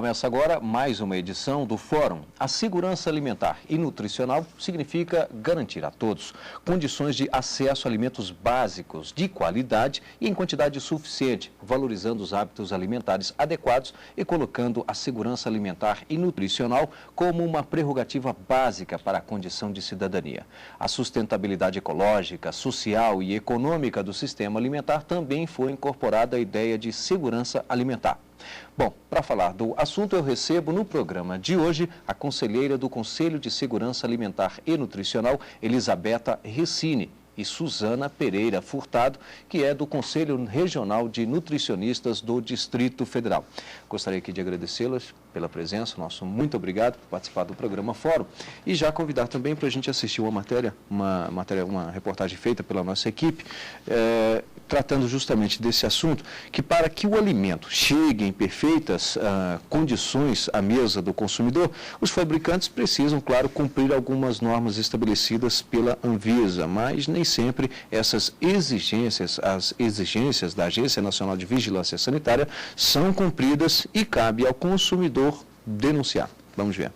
Começa agora mais uma edição do Fórum. A segurança alimentar e nutricional significa garantir a todos condições de acesso a alimentos básicos, de qualidade e em quantidade suficiente, valorizando os hábitos alimentares adequados e colocando a segurança alimentar e nutricional como uma prerrogativa básica para a condição de cidadania. A sustentabilidade ecológica, social e econômica do sistema alimentar também foi incorporada à ideia de segurança alimentar. Bom, para falar do assunto, eu recebo no programa de hoje a conselheira do Conselho de Segurança Alimentar e Nutricional, Elisabetta Recine, e Suzana Pereira Furtado, que é do Conselho Regional de Nutricionistas do Distrito Federal. Gostaria aqui de agradecê-las pela presença, nosso muito obrigado por participar do programa Fórum e já convidar também para a gente assistir uma reportagem feita pela nossa equipe, tratando justamente desse assunto, que para que o alimento chegue em perfeitas condições à mesa do consumidor, os fabricantes precisam, claro, cumprir algumas normas estabelecidas pela Anvisa, mas nem sempre essas exigências, as exigências da Agência Nacional de Vigilância Sanitária, são cumpridas e cabe ao consumidor denunciar. Vamos ver.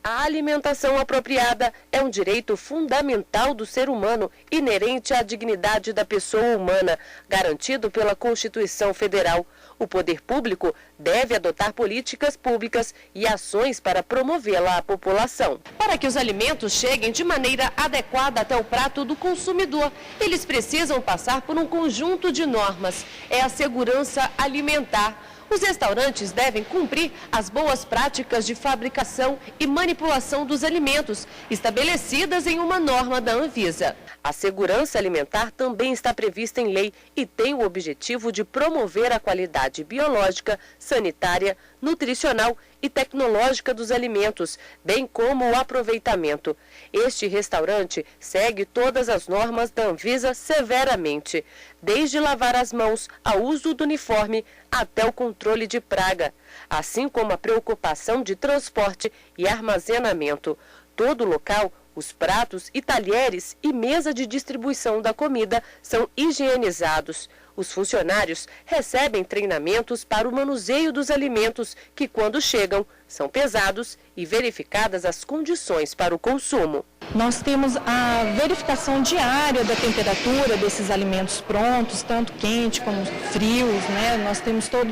A alimentação apropriada é um direito fundamental do ser humano, inerente à dignidade da pessoa humana, garantido pela Constituição Federal. O poder público deve adotar políticas públicas e ações para promovê-la à população. Para que os alimentos cheguem de maneira adequada até o prato do consumidor, eles precisam passar por um conjunto de normas. É a segurança alimentar. Os restaurantes devem cumprir as boas práticas de fabricação e manipulação dos alimentos, estabelecidas em uma norma da Anvisa. A segurança alimentar também está prevista em lei e tem o objetivo de promover a qualidade biológica, sanitária, nutricional e tecnológica dos alimentos, bem como o aproveitamento. Este restaurante segue todas as normas da Anvisa severamente, desde lavar as mãos ao uso do uniforme até o controle de praga, assim como a preocupação de transporte e armazenamento. Todo local, os pratos e talheres e mesa de distribuição da comida são higienizados. Os funcionários recebem treinamentos para o manuseio dos alimentos que, quando chegam, são pesados e verificadas as condições para o consumo. Nós temos a verificação diária da temperatura desses alimentos prontos, tanto quente como frios, né? Nós temos toda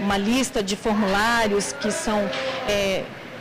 uma lista de formulários que são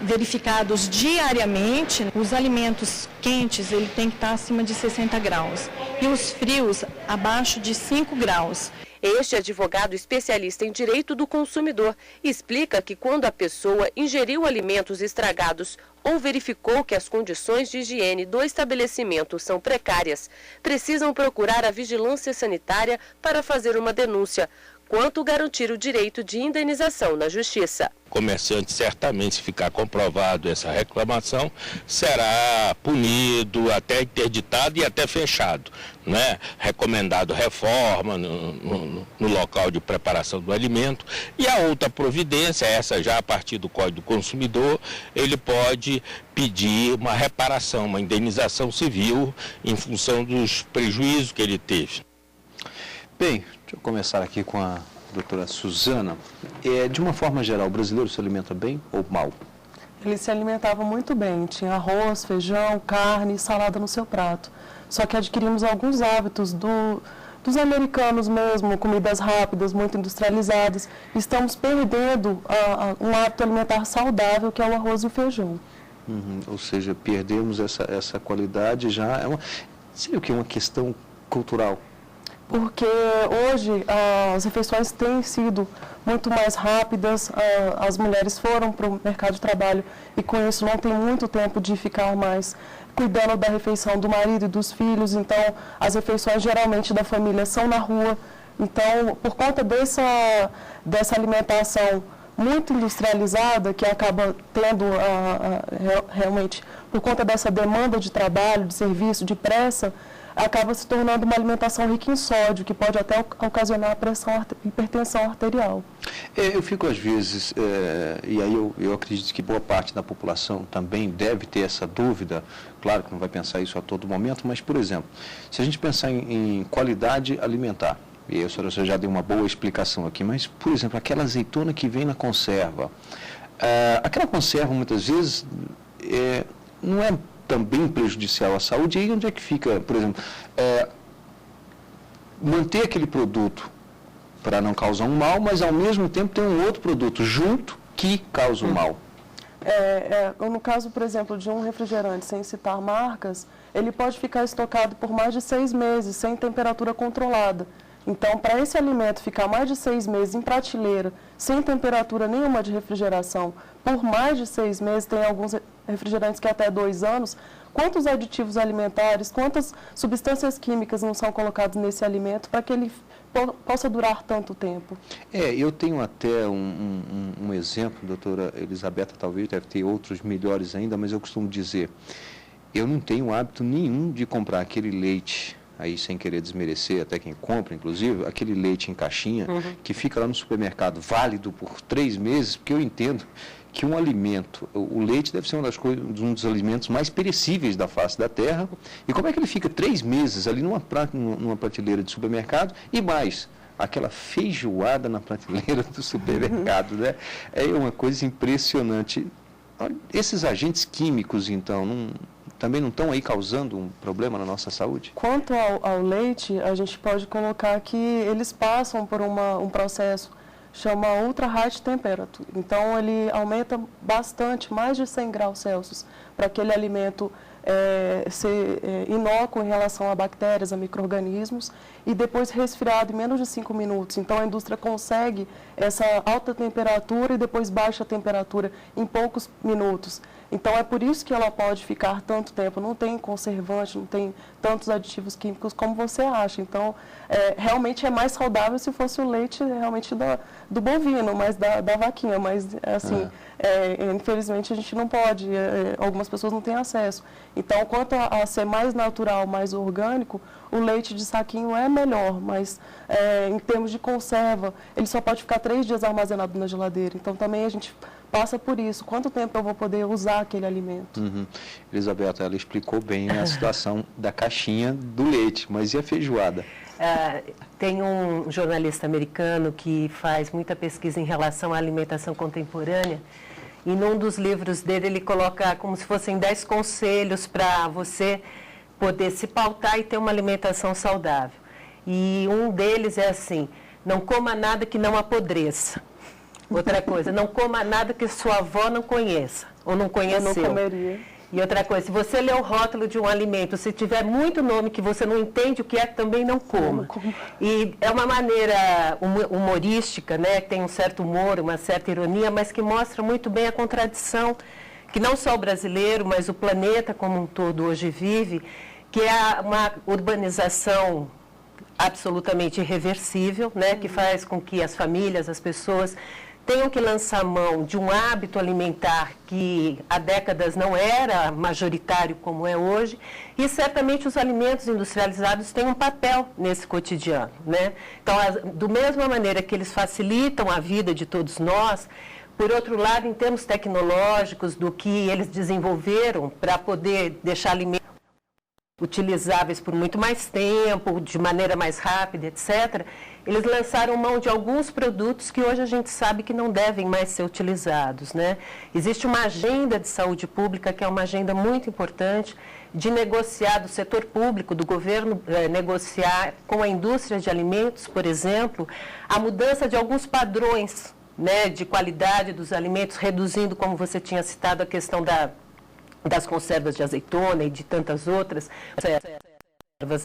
verificados diariamente. Os alimentos quentes, ele tem que estar acima de 60 graus e os frios abaixo de 5 graus. Este advogado especialista em direito do consumidor explica que quando a pessoa ingeriu alimentos estragados ou verificou que as condições de higiene do estabelecimento são precárias, precisam procurar a vigilância sanitária para fazer uma denúncia, quanto garantir o direito de indenização na Justiça. O comerciante, certamente, se ficar comprovado essa reclamação, será punido, até interditado e até fechado, né? Recomendado reforma no local de preparação do alimento. E a outra providência, essa já a partir do Código do Consumidor, ele pode pedir uma reparação, uma indenização civil em função dos prejuízos que ele teve. Bem, deixa eu começar aqui com a doutora Suzana. De uma forma geral, o brasileiro se alimenta bem ou mal? Ele se alimentava muito bem, tinha arroz, feijão, carne, salada no seu prato. Só que adquirimos alguns hábitos dos americanos mesmo, comidas rápidas, muito industrializadas. Estamos perdendo um hábito alimentar saudável, que é o arroz e o feijão. Ou seja, perdemos essa qualidade já. Seria o que? Uma questão cultural? Porque hoje as refeições têm sido muito mais rápidas, as mulheres foram para o mercado de trabalho e com isso não tem muito tempo de ficar mais cuidando da refeição do marido e dos filhos, então as refeições geralmente da família são na rua. Então, por conta dessa alimentação muito industrializada, que acaba tendo realmente, por conta dessa demanda de trabalho, de serviço, de pressa, acaba se tornando uma alimentação rica em sódio, que pode até ocasionar hipertensão arterial. Eu fico às vezes, e aí eu acredito que boa parte da população também deve ter essa dúvida, claro que não vai pensar isso a todo momento, mas, por exemplo, se a gente pensar em qualidade alimentar, e a senhora já deu uma boa explicação aqui, mas, por exemplo, aquela azeitona que vem na conserva, aquela conserva muitas vezes não é também prejudicial à saúde, e aí onde é que fica, por exemplo, manter aquele produto para não causar um mal, mas ao mesmo tempo ter um outro produto junto que causa um mal? No caso, por exemplo, de um refrigerante, sem citar marcas, ele pode ficar estocado por mais de 6 meses, sem temperatura controlada. Então, para esse alimento ficar mais de 6 meses em prateleira, sem temperatura nenhuma de refrigeração, por mais de 6 meses, tem alguns refrigerantes que até 2 anos, quantos aditivos alimentares, quantas substâncias químicas não são colocadas nesse alimento para que ele possa durar tanto tempo? Eu tenho até um exemplo, doutora Elisabetta, talvez deve ter outros melhores ainda, mas eu costumo dizer, eu não tenho hábito nenhum de comprar aquele leite, aí sem querer desmerecer até quem compra, inclusive, aquele leite em caixinha, que fica lá no supermercado, válido por 3 meses, porque eu entendo que um alimento, o leite deve ser um dos alimentos mais perecíveis da face da terra, e como é que ele fica 3 meses ali numa prateleira de supermercado, e mais, aquela feijoada na prateleira do supermercado, né? É uma coisa impressionante. Esses agentes químicos, então, também não estão aí causando um problema na nossa saúde? Quanto ao leite, a gente pode colocar que eles passam por um processo chama Ultra High Temperature. Então, ele aumenta bastante, mais de 100 graus Celsius, para aquele alimento ser inócuo em relação a bactérias, a micro-organismos, e depois resfriado em menos de 5 minutos. Então, a indústria consegue essa alta temperatura e depois baixa temperatura em poucos minutos. Então, é por isso que ela pode ficar tanto tempo. Não tem conservante, não tem tantos aditivos químicos como você acha. Então, realmente é mais saudável se fosse o leite realmente do bovino, mas da vaquinha. Mas, assim, infelizmente, a gente não pode. Algumas pessoas não têm acesso. Então, quanto a ser mais natural, mais orgânico, o leite de saquinho é melhor, mas em termos de conserva, ele só pode ficar 3 dias armazenado na geladeira. Então, também a gente passa por isso. Quanto tempo eu vou poder usar aquele alimento? Elisabetta, ela explicou bem a situação da caixinha do leite, mas e a feijoada? Tem um jornalista americano que faz muita pesquisa em relação à alimentação contemporânea, e num dos livros dele ele coloca como se fossem 10 conselhos para você poder se pautar e ter uma alimentação saudável. E um deles é assim: não coma nada que não apodreça. Outra coisa, não coma nada que sua avó não conheça ou não conheceu. Eu não comeria. E outra coisa, se você ler o rótulo de um alimento, se tiver muito nome que você não entende o que é, também não coma. E é uma maneira humorística, né, que tem um certo humor, uma certa ironia, mas que mostra muito bem a contradição que não só o brasileiro, mas o planeta como um todo hoje vive, que é uma urbanização absolutamente irreversível, né, que faz com que as famílias, as pessoas tenham que lançar mão de um hábito alimentar que há décadas não era majoritário como é hoje, e certamente os alimentos industrializados têm um papel nesse cotidiano, né? Então, da mesma maneira que eles facilitam a vida de todos nós, por outro lado, em termos tecnológicos, do que eles desenvolveram para poder deixar alimentos utilizáveis por muito mais tempo, de maneira mais rápida, etc., eles lançaram mão de alguns produtos que hoje a gente sabe que não devem mais ser utilizados, né? Existe uma agenda de saúde pública, que é uma agenda muito importante, de negociar do setor público, do governo, negociar com a indústria de alimentos, por exemplo, a mudança de alguns padrões, né, de qualidade dos alimentos, reduzindo, como você tinha citado, a questão das conservas de azeitona e de tantas outras,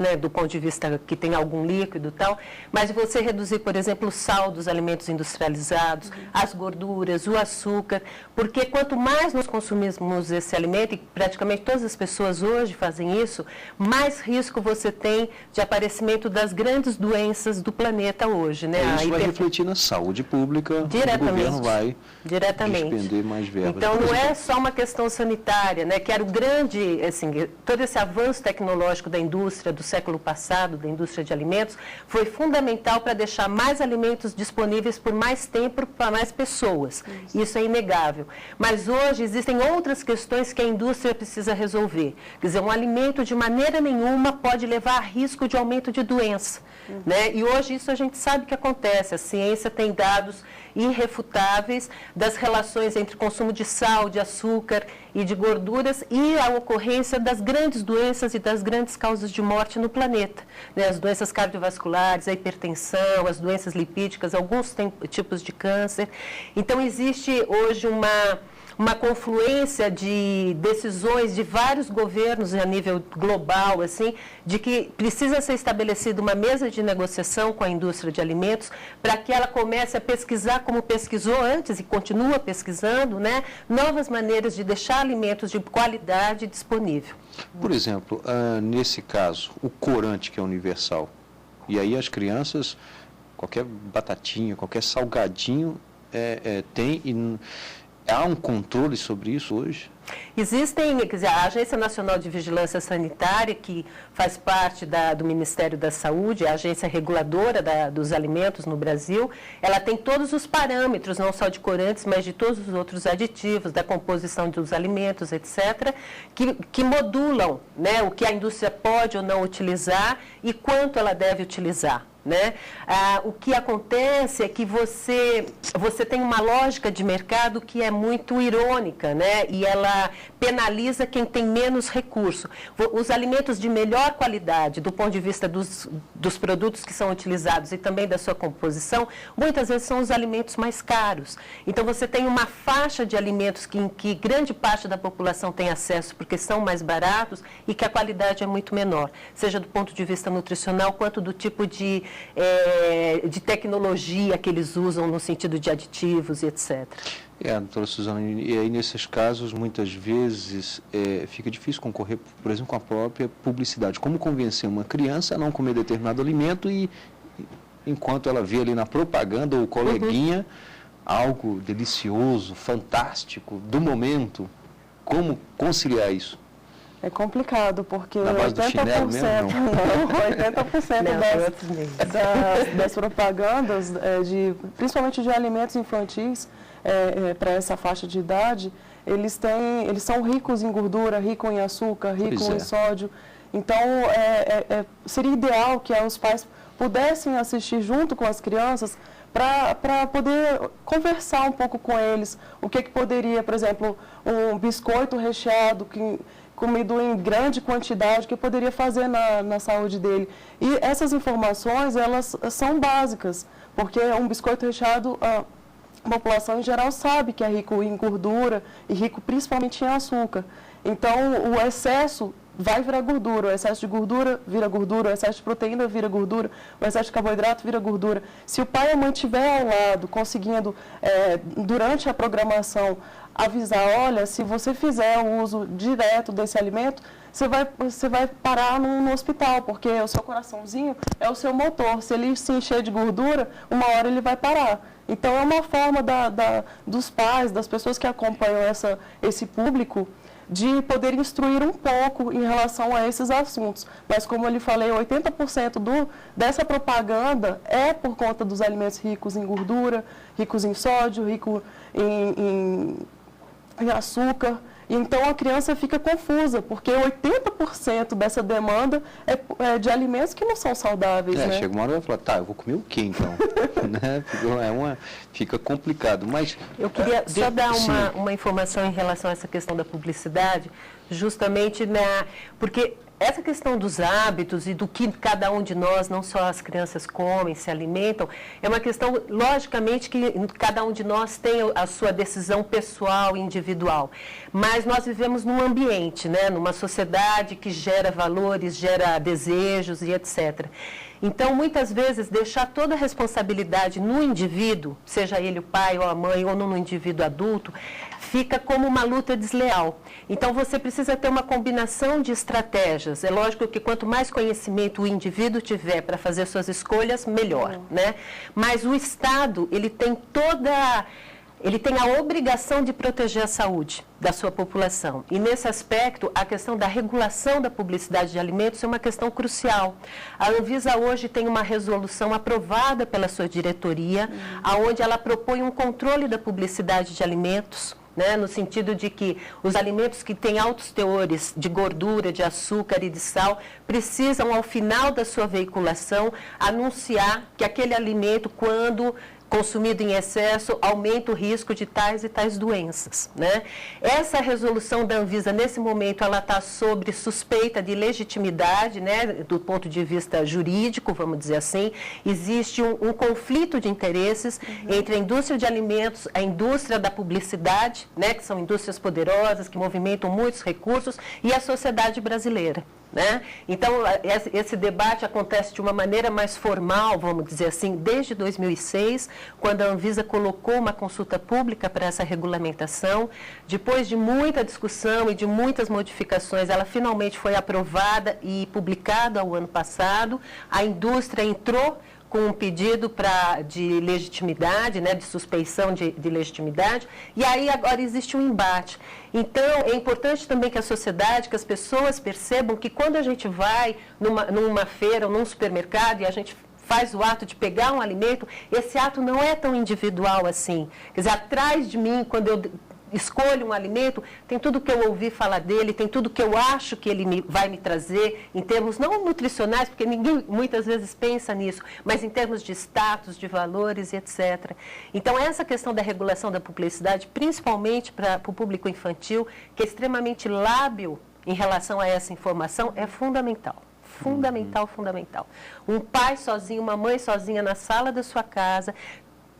né, do ponto de vista que tem algum líquido e tal, mas você reduzir, por exemplo, o sal dos alimentos industrializados, as gorduras, o açúcar, porque quanto mais nós consumimos esse alimento, e praticamente todas as pessoas hoje fazem isso, mais risco você tem de aparecimento das grandes doenças do planeta hoje, né? Isso vai refletir na saúde pública, diretamente, o governo vai despender mais verbas. Então, não é só uma questão sanitária, né, que era o grande, assim, todo esse avanço tecnológico da indústria, indústria do século passado, da indústria de alimentos, foi fundamental para deixar mais alimentos disponíveis por mais tempo para mais pessoas. Isso é inegável. Mas hoje existem outras questões que a indústria precisa resolver. Quer dizer, um alimento de maneira nenhuma pode levar a risco de aumento de doença. Né? E hoje isso a gente sabe que acontece. A ciência tem dados irrefutáveis das relações entre consumo de sal, de açúcar e de gorduras e a ocorrência das grandes doenças e das grandes causas de morte no planeta. Né? As doenças cardiovasculares, a hipertensão, as doenças lipídicas, alguns tipos de câncer. Então, existe hoje uma confluência de decisões de vários governos a nível global, assim, de que precisa ser estabelecida uma mesa de negociação com a indústria de alimentos para que ela comece a pesquisar como pesquisou antes e continua pesquisando, né, novas maneiras de deixar alimentos de qualidade disponível. Por exemplo, nesse caso, o corante que é universal, e aí as crianças, qualquer batatinha, qualquer salgadinho tem... Há um controle sobre isso hoje? Existem, quer dizer, a Agência Nacional de Vigilância Sanitária, que faz parte do Ministério da Saúde, a agência reguladora dos alimentos no Brasil, ela tem todos os parâmetros, não só de corantes, mas de todos os outros aditivos, da composição dos alimentos, etc., que modulam, né, o que a indústria pode ou não utilizar e quanto ela deve utilizar. Né? O que acontece é que você tem uma lógica de mercado que é muito irônica, né? E ela penaliza quem tem menos recurso. Os alimentos de melhor qualidade, do ponto de vista dos produtos que são utilizados e também da sua composição, muitas vezes são os alimentos mais caros. Então, você tem uma faixa de alimentos em que grande parte da população tem acesso porque são mais baratos e que a qualidade é muito menor, seja do ponto de vista nutricional, quanto do tipo de tecnologia que eles usam no sentido de aditivos e etc. Doutora Suzana, e aí nesses casos, muitas vezes, fica difícil concorrer, por exemplo, com a própria publicidade. Como convencer uma criança a não comer determinado alimento e, enquanto ela vê ali na propaganda ou coleguinha, algo delicioso, fantástico, do momento, como conciliar isso? É complicado, porque 80% das propagandas, principalmente de alimentos infantis, para essa faixa de idade, eles são ricos em gordura, ricos em açúcar, ricos em sódio. Então, seria ideal que os pais pudessem assistir junto com as crianças para poder conversar um pouco com eles. O que poderia, por exemplo, um biscoito recheado comido em grande quantidade, que poderia fazer na saúde dele. E essas informações, elas são básicas, porque um biscoito recheado, a população em geral sabe que é rico em gordura e rico principalmente em açúcar. Então, o excesso vai virar gordura, o excesso de gordura vira gordura, o excesso de proteína vira gordura, o excesso de carboidrato vira gordura. Se o pai e a mãe estiver ao lado, conseguindo, durante a programação, avisar, olha, se você fizer o uso direto desse alimento, você vai parar no hospital, porque o seu coraçãozinho é o seu motor. Se ele se encher de gordura, uma hora ele vai parar. Então, é uma forma dos pais, das pessoas que acompanham esse público, de poder instruir um pouco em relação a esses assuntos. Mas, como eu lhe falei, 80% dessa propaganda é por conta dos alimentos ricos em gordura, ricos em sódio, ricos em açúcar. Então, a criança fica confusa, porque 80% dessa demanda é de alimentos que não são saudáveis. Né? Chega uma hora e vai falar, eu vou comer o quê, então? Né? Fica complicado. Mas eu queria só dar uma informação em relação a essa questão da publicidade, justamente porque essa questão dos hábitos e do que cada um de nós, não só as crianças comem, se alimentam, é uma questão, logicamente, que cada um de nós tem a sua decisão pessoal e individual. Mas nós vivemos num ambiente, né, numa sociedade que gera valores, gera desejos e etc. Então, muitas vezes, deixar toda a responsabilidade no indivíduo, seja ele o pai ou a mãe, ou no indivíduo adulto, fica como uma luta desleal. Então, você precisa ter uma combinação de estratégias. É lógico que quanto mais conhecimento o indivíduo tiver para fazer suas escolhas, melhor, né? Mas o Estado, ele tem toda ele tem a obrigação de proteger a saúde da sua população. E, nesse aspecto, a questão da regulação da publicidade de alimentos é uma questão crucial. A Anvisa hoje tem uma resolução aprovada pela sua diretoria, onde ela propõe um controle da publicidade de alimentos, né, no sentido de que os alimentos que têm altos teores de gordura, de açúcar e de sal, precisam, ao final da sua veiculação, anunciar que aquele alimento, quando consumido em excesso, aumenta o risco de tais e tais doenças, né? Essa resolução da Anvisa, nesse momento, ela está sob suspeita de legitimidade, né, do ponto de vista jurídico, vamos dizer assim. Existe um conflito de interesses entre a indústria de alimentos, a indústria da publicidade, né, que são indústrias poderosas, que movimentam muitos recursos, e a sociedade brasileira, né? Então, esse debate acontece de uma maneira mais formal, vamos dizer assim, desde 2006, quando a Anvisa colocou uma consulta pública para essa regulamentação. Depois de muita discussão e de muitas modificações, ela finalmente foi aprovada e publicada ao ano passado. A indústria entrou com um pedido de legitimidade, né, de suspeição de legitimidade, e aí agora existe um embate. Então, é importante também que a sociedade, que as pessoas percebam que quando a gente vai numa feira ou num supermercado e a gente faz o ato de pegar um alimento, esse ato não é tão individual assim. Quer dizer, atrás de mim, quando eu escolho um alimento, tem tudo que eu ouvi falar dele, tem tudo que eu acho que ele vai me trazer, em termos não nutricionais, porque ninguém muitas vezes pensa nisso, mas em termos de status, de valores e etc. Então, essa questão da regulação da publicidade, principalmente para o público infantil, que é extremamente lábil em relação a essa informação, é fundamental. Fundamental, fundamental. Um pai sozinho, uma mãe sozinha na sala da sua casa,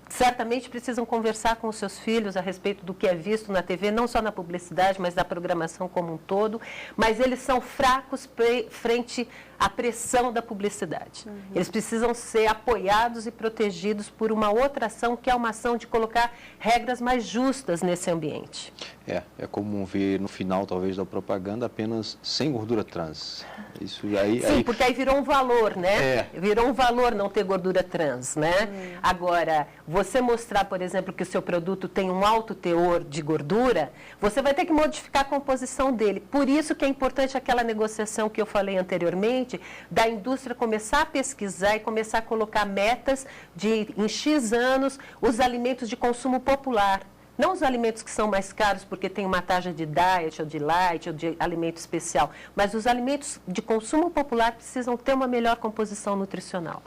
certamente precisam conversar com os seus filhos a respeito do que é visto na TV, não só na publicidade, mas na programação como um todo, mas eles são fracos frente à pressão da publicidade. Eles precisam ser apoiados e protegidos por uma outra ação, que é uma ação de colocar regras mais justas nesse ambiente. É comum ver no final, talvez, da propaganda apenas sem gordura trans. Isso aí, Sim, porque aí virou um valor, né? Virou um valor não ter gordura trans, né? Agora, você mostrar, por exemplo, que o seu produto tem um alto teor de gordura, você vai ter que modificar a composição dele. Por isso que é importante aquela negociação que eu falei anteriormente, da indústria começar a pesquisar e começar a colocar metas de, em X anos, os alimentos de consumo popular. Não os alimentos que são mais caros porque tem uma taxa de diet ou de light ou de alimento especial, mas os alimentos de consumo popular precisam ter uma melhor composição nutricional.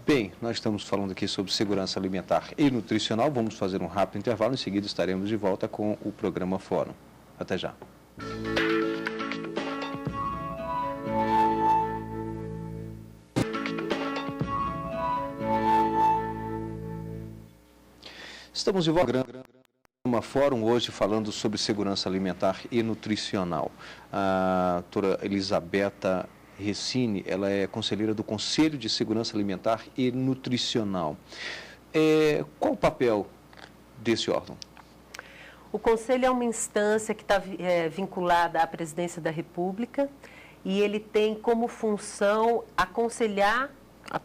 Bem, nós estamos falando aqui sobre segurança alimentar e nutricional. Vamos fazer um rápido intervalo, em seguida estaremos de volta com o programa Fórum. Até já. Estamos de volta. Uma fórum hoje falando sobre segurança alimentar e nutricional. A doutora Elisabetta Recine, ela é conselheira do Conselho de Segurança Alimentar e Nutricional. Qual o papel desse órgão? O Conselho é uma instância que está vinculada à Presidência da República e ele tem como função aconselhar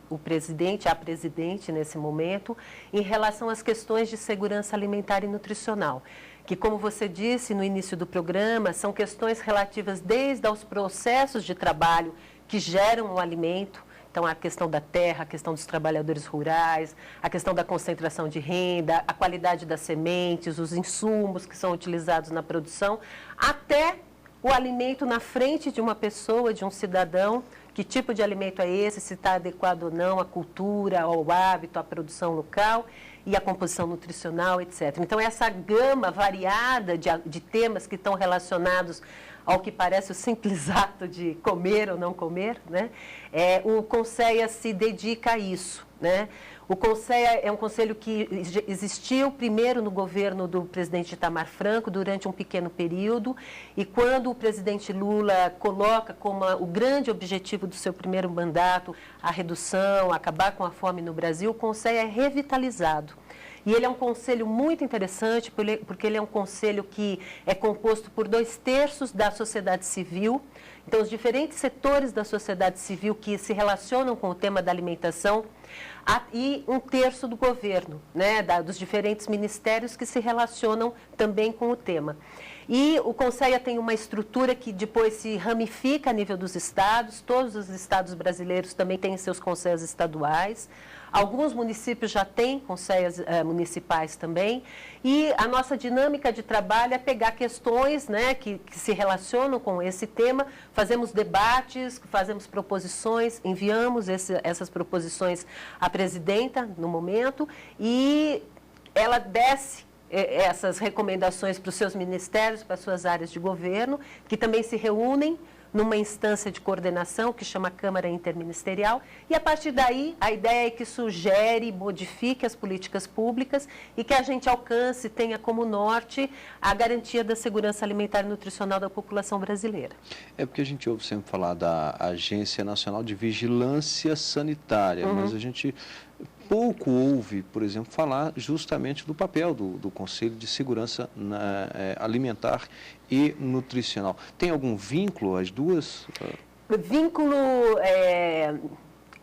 o presidente, a presidente nesse momento, em relação às questões de segurança alimentar e nutricional, que, como você disse no início do programa, são questões relativas desde aos processos de trabalho que geram o alimento. Então, a questão da terra, a questão dos trabalhadores rurais, a questão da concentração de renda, a qualidade das sementes, os insumos que são utilizados na produção, até o alimento na frente de uma pessoa, de um cidadão. Que tipo de alimento é esse, se está adequado ou não à cultura, ao hábito, à produção local e à composição nutricional, etc. Então, essa gama variada de temas que estão relacionados ao que parece o simples ato de comer ou não comer, né? O Conselho se dedica a isso, né? O Conselho é um conselho que existiu primeiro no governo do presidente Itamar Franco durante um pequeno período e quando o presidente Lula coloca como o grande objetivo do seu primeiro mandato a redução, acabar com a fome no Brasil, o Conselho é revitalizado. E ele é um conselho muito interessante, porque ele é um conselho que é composto por 2/3 da sociedade civil. Então, os diferentes setores da sociedade civil que se relacionam com o tema da alimentação, e 1/3 do governo, né, dos diferentes ministérios que se relacionam também com o tema. E o Conceia tem uma estrutura que depois se ramifica a nível dos estados, todos os estados brasileiros também têm seus conselhos estaduais. Alguns municípios já têm conselhos municipais também, e a nossa dinâmica de trabalho é pegar questões, né, que se relacionam com esse tema, fazemos debates, fazemos proposições, enviamos essas proposições à presidenta no momento, e ela desce essas recomendações para os seus ministérios, para as suas áreas de governo, que também se reúnem numa instância de coordenação que chama Câmara Interministerial, e a partir daí a ideia é que sugere, modifique as políticas públicas e que a gente alcance, tenha como norte a garantia da segurança alimentar e nutricional da população brasileira. É porque a gente ouve sempre falar da Agência Nacional de Vigilância Sanitária, mas a gente pouco ouve, por exemplo, falar justamente do papel do Conselho de Segurança Alimentar e Nutricional. Tem algum vínculo às duas? Vínculo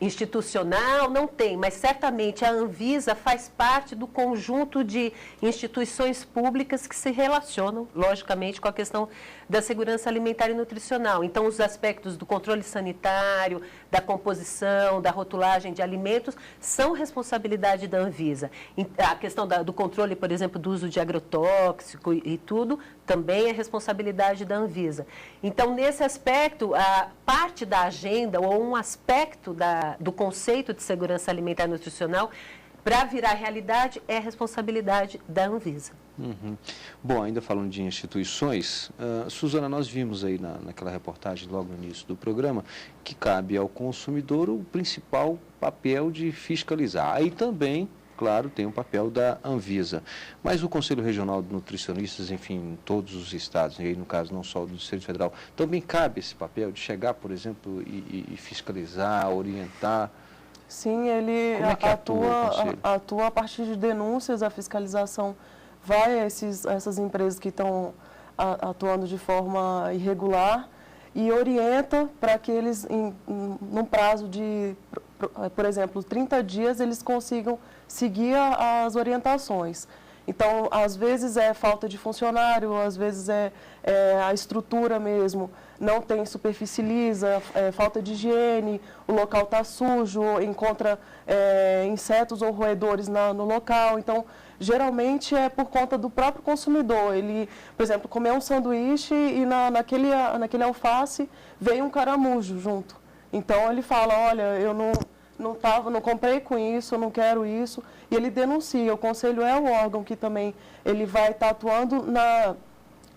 institucional não tem, mas certamente a Anvisa faz parte do conjunto de instituições públicas que se relacionam, logicamente, com a questão da segurança alimentar e nutricional. Então, os aspectos do controle sanitário, da composição, da rotulagem de alimentos, são responsabilidade da Anvisa. A questão do controle, por exemplo, do uso de agrotóxico e tudo, também é responsabilidade da Anvisa. Então, nesse aspecto, a parte da agenda ou um aspecto do conceito de segurança alimentar e nutricional, para virar realidade, é responsabilidade da Anvisa. Bom, ainda falando de instituições, Suzana, nós vimos aí naquela reportagem logo no início do programa que cabe ao consumidor o principal papel de fiscalizar. Aí também, claro, tem o papel da Anvisa. Mas o Conselho Regional de Nutricionistas, enfim, em todos os estados, e aí no caso não só do Distrito Federal, também cabe esse papel de chegar, por exemplo, e fiscalizar, orientar? Sim, ele atua a partir de denúncias, a fiscalização vai a essas empresas que estão atuando de forma irregular e orienta para que eles, num prazo de, por exemplo, 30 dias, eles consigam seguir as orientações. Então, às vezes é falta de funcionário, às vezes é a estrutura mesmo, não tem superfície lisa, falta de higiene, o local está sujo, encontra insetos ou roedores no local. Então, geralmente é por conta do próprio consumidor. Ele, por exemplo, comeu um sanduíche e naquele alface veio um caramujo junto. Então, ele fala, olha, eu não comprei com isso, eu não quero isso, e ele denuncia. O conselho é o órgão que também ele vai estar atuando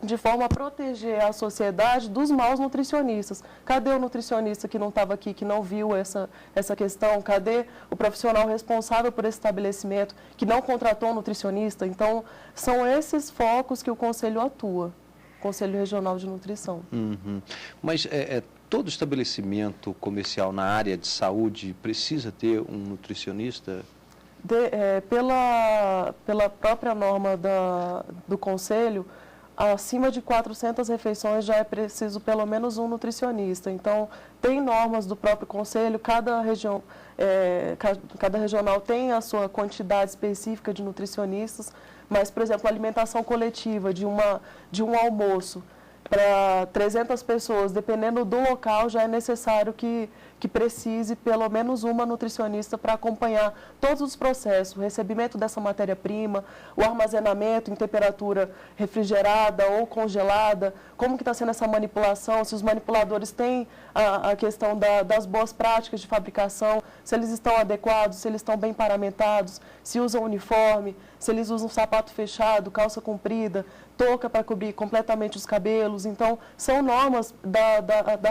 de forma a proteger a sociedade dos maus nutricionistas. Cadê o nutricionista que não estava aqui, que não viu essa questão? Cadê o profissional responsável por esse estabelecimento, que não contratou um nutricionista? Então, são esses focos que o conselho atua, Conselho Regional de Nutrição. Mas todo estabelecimento comercial na área de saúde precisa ter um nutricionista? Pela própria norma do Conselho, acima de 400 refeições já é preciso pelo menos um nutricionista. Então, tem normas do próprio Conselho, cada regional tem a sua quantidade específica de nutricionistas, mas, por exemplo, a alimentação coletiva de um almoço para 300 pessoas, dependendo do local, já é necessário que precise pelo menos uma nutricionista para acompanhar todos os processos, o recebimento dessa matéria-prima, o armazenamento em temperatura refrigerada ou congelada, como que está sendo essa manipulação, se os manipuladores têm a questão das boas práticas de fabricação, se eles estão adequados, se eles estão bem paramentados, se usam uniforme, se eles usam sapato fechado, calça comprida, touca para cobrir completamente os cabelos. Então, são normas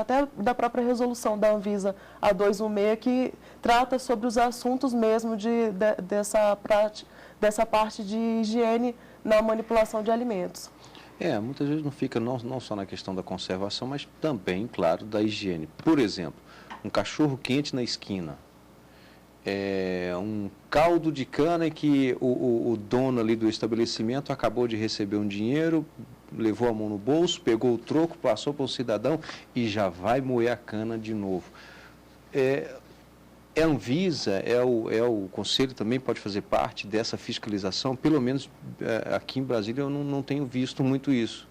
até da própria resolução da Anvisa A216 que trata sobre os assuntos mesmo dessa parte de higiene na manipulação de alimentos. Muitas vezes não fica não só na questão da conservação, mas também, claro, da higiene. Por exemplo, um cachorro quente na esquina. um caldo de cana e que o dono ali do estabelecimento acabou de receber um dinheiro, levou a mão no bolso, pegou o troco, passou para o cidadão e já vai moer a cana de novo. A Anvisa, o Conselho também pode fazer parte dessa fiscalização? Pelo menos aqui em Brasília eu não tenho visto muito isso,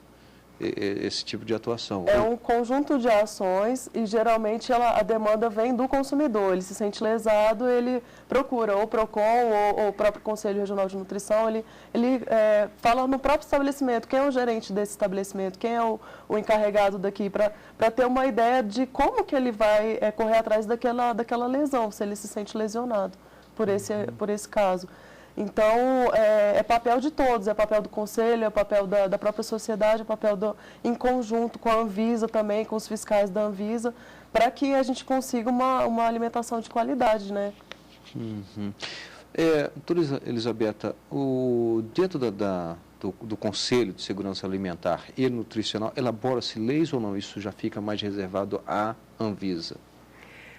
esse tipo de atuação. É um conjunto de ações e geralmente a demanda vem do consumidor. Ele se sente lesado, ele procura ou o PROCON ou o próprio Conselho Regional de Nutrição, ele fala no próprio estabelecimento, quem é o gerente desse estabelecimento, quem é o encarregado daqui, para ter uma ideia de como que ele vai correr atrás daquela lesão, se ele se sente lesionado por esse caso. Então, é papel de todos, é papel do Conselho, é papel da própria sociedade, é papel em conjunto com a Anvisa também, com os fiscais da Anvisa, para que a gente consiga uma alimentação de qualidade, né? Uhum. Doutora Elisabetta, dentro do Conselho de Segurança Alimentar e Nutricional, elabora-se leis ou não? Isso já fica mais reservado à Anvisa?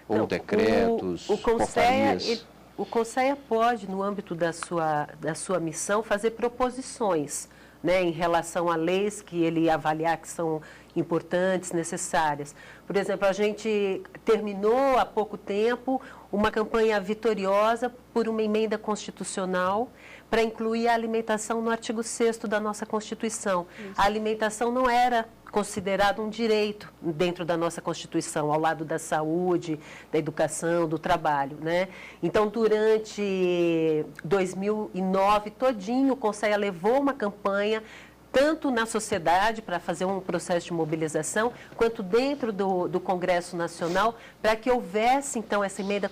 Ou decretos, portarias? O CONSEA pode, no âmbito da sua missão, fazer proposições, né, em relação a leis que ele avaliar que são importantes, necessárias. Por exemplo, a gente terminou há pouco tempo uma campanha vitoriosa por uma emenda constitucional para incluir a alimentação no artigo 6º da nossa Constituição. Isso. A alimentação não era considerado um direito dentro da nossa Constituição, ao lado da saúde, da educação, do trabalho, né? Então, durante 2009 todinho, o CONSEA levou uma campanha tanto na sociedade, para fazer um processo de mobilização, quanto dentro do Congresso Nacional, para que houvesse, então, essa emenda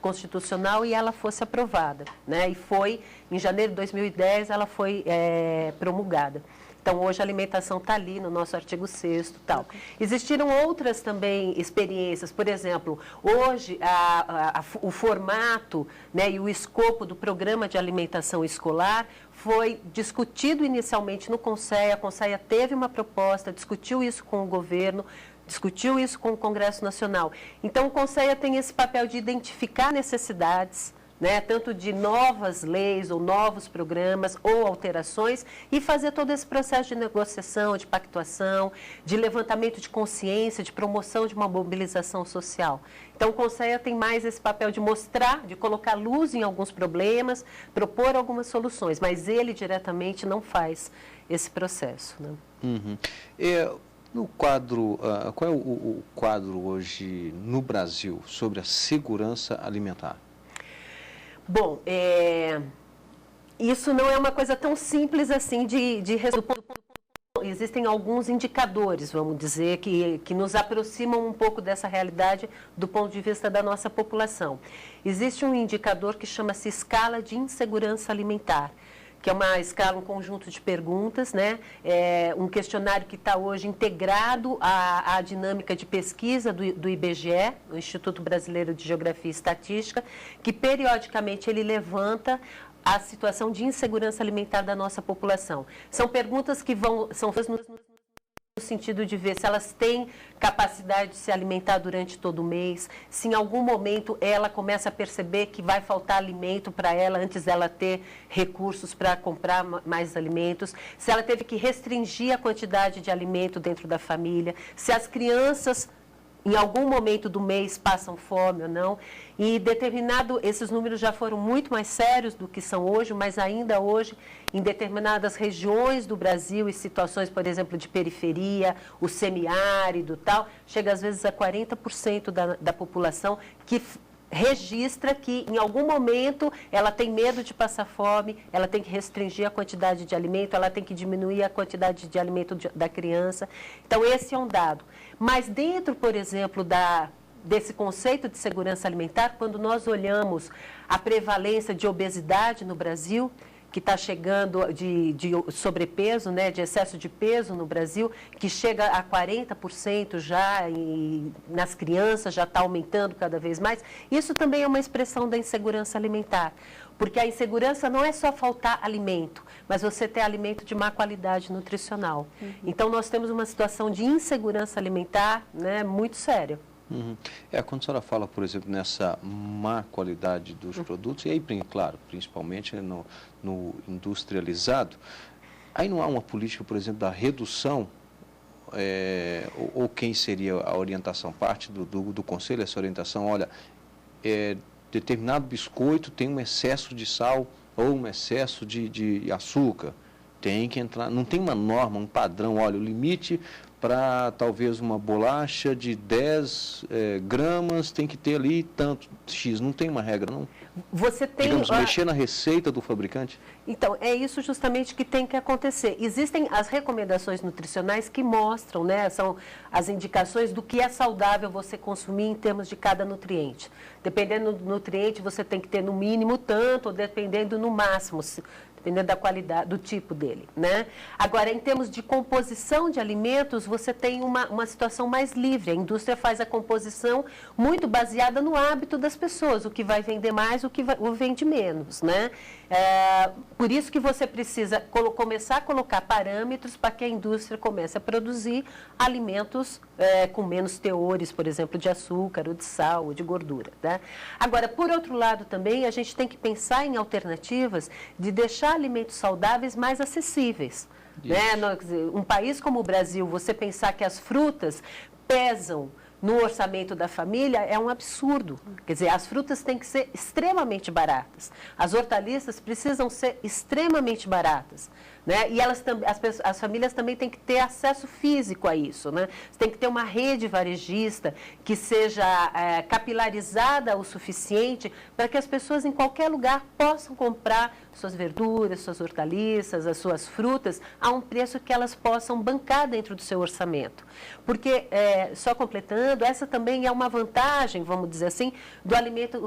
constitucional e ela fosse aprovada, né? E foi, em janeiro de 2010, ela foi promulgada. Então, hoje a alimentação está ali no nosso artigo 6º e tal. Existiram outras também experiências, por exemplo, hoje o formato, né, e o escopo do programa de alimentação escolar foi discutido inicialmente no CONSEA. A CONSEA teve uma proposta, discutiu isso com o governo, discutiu isso com o Congresso Nacional. Então, o CONSEA tem esse papel de identificar necessidades, né, tanto de novas leis ou novos programas ou alterações e fazer todo esse processo de negociação, de pactuação, de levantamento de consciência, de promoção de uma mobilização social. Então, o CONSEA tem mais esse papel de mostrar, de colocar luz em alguns problemas, propor algumas soluções, mas ele diretamente não faz esse processo, né? Uhum. No quadro, qual é o quadro hoje no Brasil sobre a segurança alimentar? Bom, isso não é uma coisa tão simples assim de resolver. Existem alguns indicadores, vamos dizer, que nos aproximam um pouco dessa realidade do ponto de vista da nossa população. Existe um indicador que chama-se escala de insegurança alimentar, que é uma escala, um conjunto de perguntas, né? Um questionário que está hoje integrado à dinâmica de pesquisa do IBGE, o Instituto Brasileiro de Geografia e Estatística, que periodicamente ele levanta a situação de insegurança alimentar da nossa população. São perguntas que são feitas no sentido de ver se elas têm capacidade de se alimentar durante todo o mês, se em algum momento ela começa a perceber que vai faltar alimento para ela antes dela ter recursos para comprar mais alimentos, se ela teve que restringir a quantidade de alimento dentro da família, se as crianças em algum momento do mês passam fome ou não, e esses números já foram muito mais sérios do que são hoje, mas ainda hoje, em determinadas regiões do Brasil e situações, por exemplo, de periferia, o semiárido e tal, chega às vezes a 40% da população que registra que em algum momento ela tem medo de passar fome, ela tem que restringir a quantidade de alimento, ela tem que diminuir a quantidade de alimento da criança. Então, esse é um dado. Mas dentro, por exemplo, desse conceito de segurança alimentar, quando nós olhamos a prevalência de obesidade no Brasil, que está chegando de sobrepeso, né, de excesso de peso no Brasil, que chega a 40% já, e nas crianças já está aumentando cada vez mais. Isso também é uma expressão da insegurança alimentar, porque a insegurança não é só faltar alimento, mas você ter alimento de má qualidade nutricional. Uhum. Então, nós temos uma situação de insegurança alimentar, né, muito séria. Quando a senhora fala, por exemplo, nessa má qualidade dos produtos, e aí, claro, principalmente no industrializado, aí não há uma política, por exemplo, da redução, ou quem seria a orientação? Parte do conselho, essa orientação, olha, determinado biscoito tem um excesso de sal ou um excesso de açúcar, tem que entrar, não tem uma norma, um padrão, olha, o limite para talvez uma bolacha de 10 gramas tem que ter ali tanto X, não tem uma regra, não? Você tem... Digamos, mexer na receita do fabricante? Então, é isso justamente que tem que acontecer. Existem as recomendações nutricionais que mostram, né, são as indicações do que é saudável você consumir em termos de cada nutriente. Dependendo do nutriente, você tem que ter no mínimo tanto, ou dependendo no máximo, dependendo da qualidade, do tipo dele, né? Agora, em termos de composição de alimentos, você tem uma situação mais livre. A indústria faz a composição muito baseada no hábito das pessoas, o que vai vender mais, o que vende menos, né? Por isso que você precisa começar a colocar parâmetros para que a indústria comece a produzir alimentos com menos teores, por exemplo, de açúcar, ou de sal, ou de gordura, né? Agora, por outro lado também, a gente tem que pensar em alternativas de deixar alimentos saudáveis mais acessíveis. Né? Um país como o Brasil, você pensar que as frutas pesam no orçamento da família é um absurdo. Quer dizer, as frutas têm que ser extremamente baratas. As hortaliças precisam ser extremamente baratas. Né? E as famílias também têm que ter acesso físico a isso. Né? Você tem que ter uma rede varejista que seja capilarizada o suficiente para que as pessoas em qualquer lugar possam comprar suas verduras, suas hortaliças, as suas frutas a um preço que elas possam bancar dentro do seu orçamento. Porque, só completando, essa também é uma vantagem, vamos dizer assim, do alimento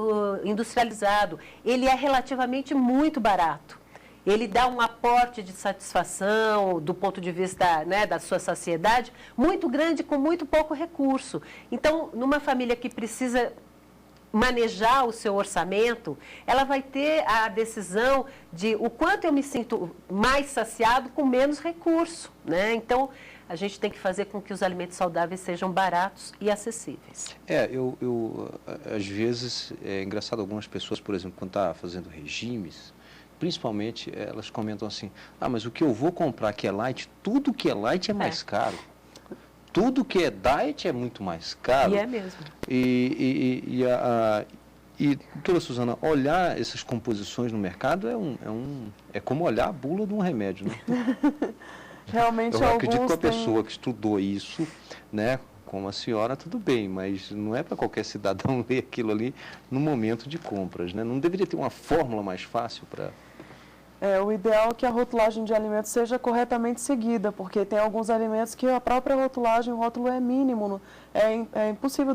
industrializado. Ele é relativamente muito barato. Ele dá um aporte de satisfação do ponto de vista, né, da sua saciedade muito grande com muito pouco recurso. Então, numa família que precisa manejar o seu orçamento, ela vai ter a decisão de o quanto eu me sinto mais saciado com menos recurso, né? Então, a gente tem que fazer com que os alimentos saudáveis sejam baratos e acessíveis. Às vezes, é engraçado, algumas pessoas, por exemplo, quando está fazendo regimes, principalmente, elas comentam assim, mas o que eu vou comprar que é light, tudo que é light é mais caro. Tudo que é diet é muito mais caro. E é mesmo. E doutora Suzana, olhar essas composições no mercado é como olhar a bula de um remédio, né? Realmente, eu acredito que a pessoa que estudou isso, né, como a senhora, tudo bem, mas não é para qualquer cidadão ler aquilo ali no momento de compras, né? Não deveria ter uma fórmula mais fácil para... O ideal é que a rotulagem de alimentos seja corretamente seguida, porque tem alguns alimentos que a própria rotulagem, o rótulo é mínimo. É impossível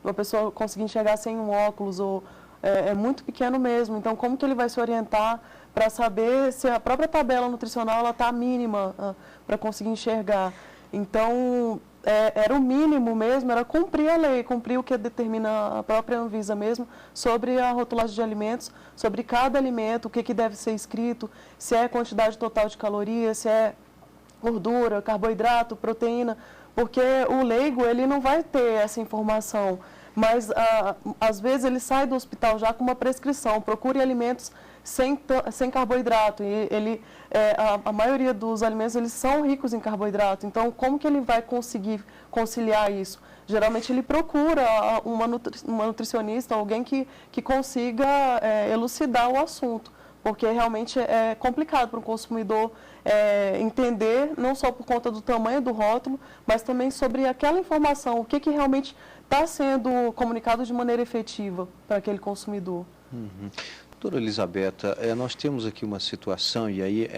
uma pessoa conseguir enxergar sem um óculos, ou é muito pequeno mesmo. Então, como que ele vai se orientar para saber se a própria tabela nutricional está mínima para conseguir enxergar? Então, era o mínimo mesmo, era cumprir a lei, cumprir o que determina a própria Anvisa mesmo sobre a rotulagem de alimentos, sobre cada alimento, o que deve ser escrito, se é quantidade total de calorias, se é gordura, carboidrato, proteína, porque o leigo ele não vai ter essa informação, mas às vezes ele sai do hospital já com uma prescrição, procure alimentos sem carboidrato, e a maioria dos alimentos eles são ricos em carboidrato, então como que ele vai conseguir conciliar isso? Geralmente ele procura uma nutricionista, alguém que consiga elucidar o assunto, porque realmente é complicado para o consumidor entender, não só por conta do tamanho do rótulo, mas também sobre aquela informação, o que realmente está sendo comunicado de maneira efetiva para aquele consumidor. Doutora Elisabetta, nós temos aqui uma situação, e aí,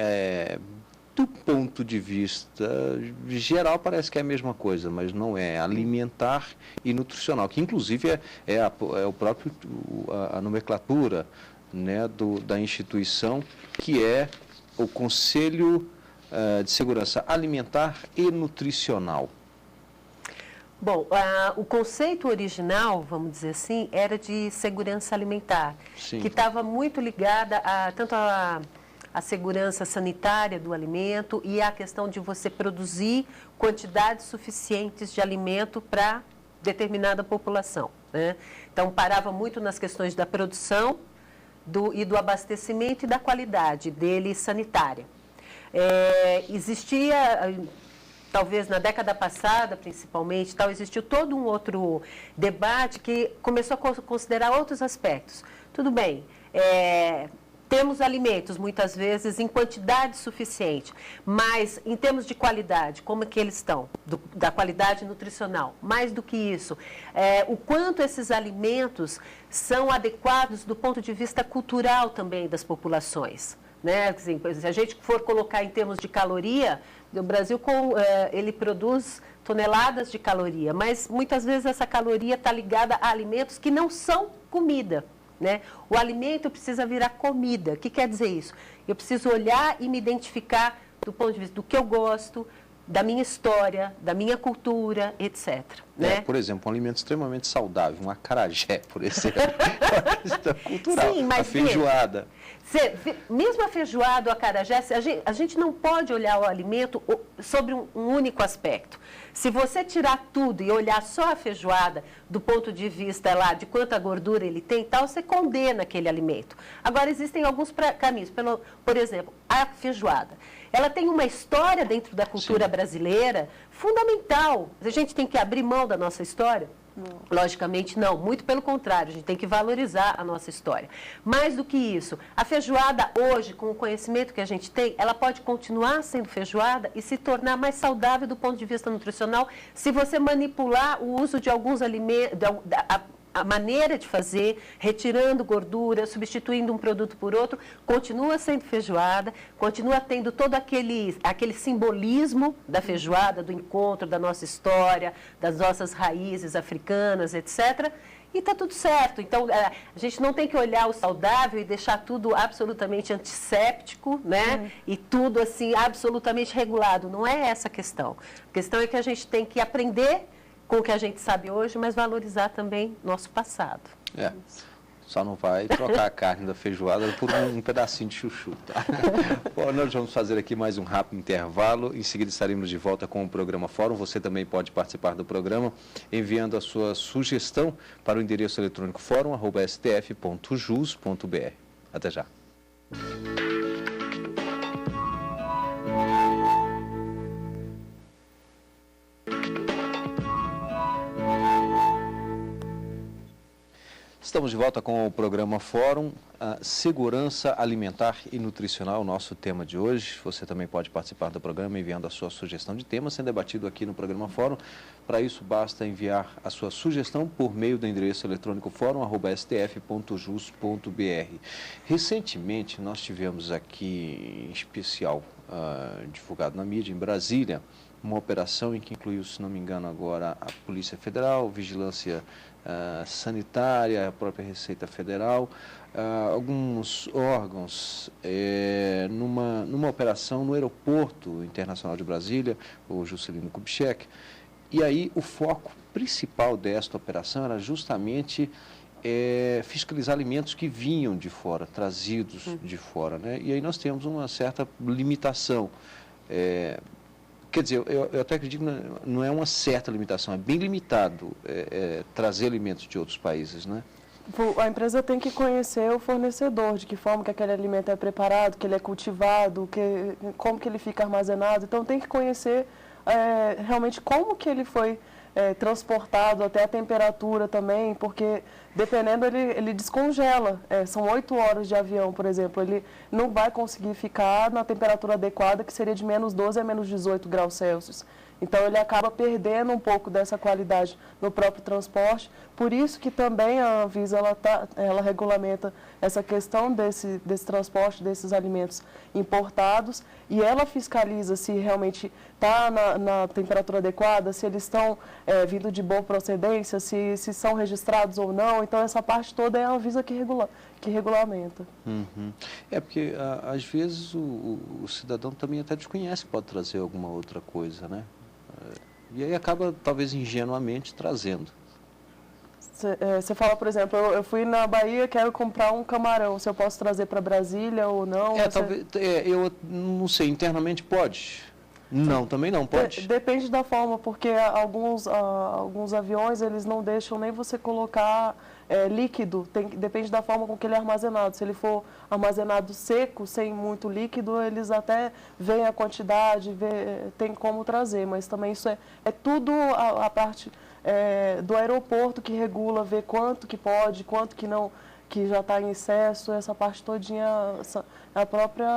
do ponto de vista geral, parece que é a mesma coisa, mas não é, alimentar e nutricional, que inclusive o próprio, a nomenclatura, né, da instituição, que é o Conselho de Segurança Alimentar e Nutricional. Bom, o conceito original, vamos dizer assim, era de segurança alimentar, Sim. que estava muito ligada tanto à segurança sanitária do alimento e à questão de você produzir quantidades suficientes de alimento para determinada população, né? Então, parava muito nas questões da produção e do abastecimento e da qualidade dele sanitária. Existia, talvez na década passada, principalmente, existiu todo um outro debate que começou a considerar outros aspectos. Tudo bem, temos alimentos, muitas vezes, em quantidade suficiente, mas em termos de qualidade, como é que eles estão? Da qualidade nutricional. Mais do que isso, o quanto esses alimentos são adequados do ponto de vista cultural também das populações. Né? Assim, se a gente for colocar em termos de caloria, o Brasil ele produz toneladas de caloria, mas muitas vezes essa caloria está ligada a alimentos que não são comida. Né? O alimento precisa virar comida. O que quer dizer isso? Eu preciso olhar e me identificar do ponto de vista do que eu gosto, da minha história, da minha cultura, etc. Né? Por exemplo, um alimento extremamente saudável, um acarajé, por exemplo, é uma questão cultural. Sim, mas a feijoada. Mesmo a feijoada, o acarajé, a gente não pode olhar o alimento sobre um único aspecto. Se você tirar tudo e olhar só a feijoada do ponto de vista lá de quanta gordura ele tem e tal, você condena aquele alimento. Agora, existem alguns caminhos. Por exemplo, a feijoada. Ela tem uma história dentro da cultura brasileira fundamental. A gente tem que abrir mão da nossa história? Não. Logicamente não, muito pelo contrário, a gente tem que valorizar a nossa história. Mais do que isso, a feijoada hoje, com o conhecimento que a gente tem, ela pode continuar sendo feijoada e se tornar mais saudável do ponto de vista nutricional se você manipular o uso de alguns alimentos, a maneira de fazer, retirando gordura, substituindo um produto por outro, continua sendo feijoada, continua tendo todo aquele simbolismo da feijoada, do encontro da nossa história, das nossas raízes africanas, etc., e está tudo certo. Então, a gente não tem que olhar o saudável e deixar tudo absolutamente antisséptico, né? E tudo, assim, absolutamente regulado. Não é essa a questão. A questão é que a gente tem que aprender com o que a gente sabe hoje, mas valorizar também nosso passado. Só não vai trocar a carne da feijoada por um pedacinho de chuchu, tá? Bom, nós vamos fazer aqui mais um rápido intervalo. Em seguida estaremos de volta com o programa Fórum. Você também pode participar do programa enviando a sua sugestão para o endereço eletrônico forum@stf.jus.br. Até já. Estamos de volta com o programa Fórum, Segurança Alimentar e Nutricional, nosso tema de hoje. Você também pode participar do programa enviando a sua sugestão de tema, sendo debatido aqui no programa Fórum. Para isso, basta enviar a sua sugestão por meio do endereço eletrônico forum@stf.jus.br. Recentemente, nós tivemos aqui, em especial, divulgado na mídia, em Brasília, uma operação em que incluiu, se não me engano, agora a Polícia Federal, Vigilância Sanitária, a própria Receita Federal, alguns órgãos numa operação no Aeroporto Internacional de Brasília, o Juscelino Kubitschek. E aí o foco principal desta operação era justamente fiscalizar alimentos que vinham de fora, trazidos de fora, né? E aí nós temos uma certa limitação. Quer dizer, eu até acredito que não é uma certa limitação, é bem limitado trazer alimentos de outros países, né? A empresa tem que conhecer o fornecedor, de que forma que aquele alimento é preparado, que ele é cultivado, como que ele fica armazenado. Então tem que conhecer realmente como que ele foi transportado, até a temperatura também, porque dependendo ele descongela. São 8 horas de avião, por exemplo, ele não vai conseguir ficar na temperatura adequada, que seria de menos 12 a menos 18 graus Celsius. Então ele acaba perdendo um pouco dessa qualidade no próprio transporte. Por isso que também a Anvisa ela regulamenta essa questão desse transporte desses alimentos importados e ela fiscaliza se realmente está na temperatura adequada, se eles estão vindo de boa procedência, se são registrados ou não. Então essa parte toda é a Anvisa que regulamenta. Uhum. Porque às vezes o cidadão também até desconhece, pode trazer alguma outra coisa, né? E aí acaba, talvez ingenuamente, trazendo. Você fala, por exemplo, eu fui na Bahia, quero comprar um camarão, se eu posso trazer para Brasília ou não? Talvez, eu não sei, internamente pode. Não, também não, pode? Depende da forma, porque alguns aviões, eles não deixam nem você colocar líquido, depende da forma com que ele é armazenado. Se ele for armazenado seco, sem muito líquido, eles até veem a quantidade, tem como trazer, mas também isso é tudo a parte do aeroporto que regula, vê quanto que pode, quanto que não, que já está em excesso, essa parte todinha, a própria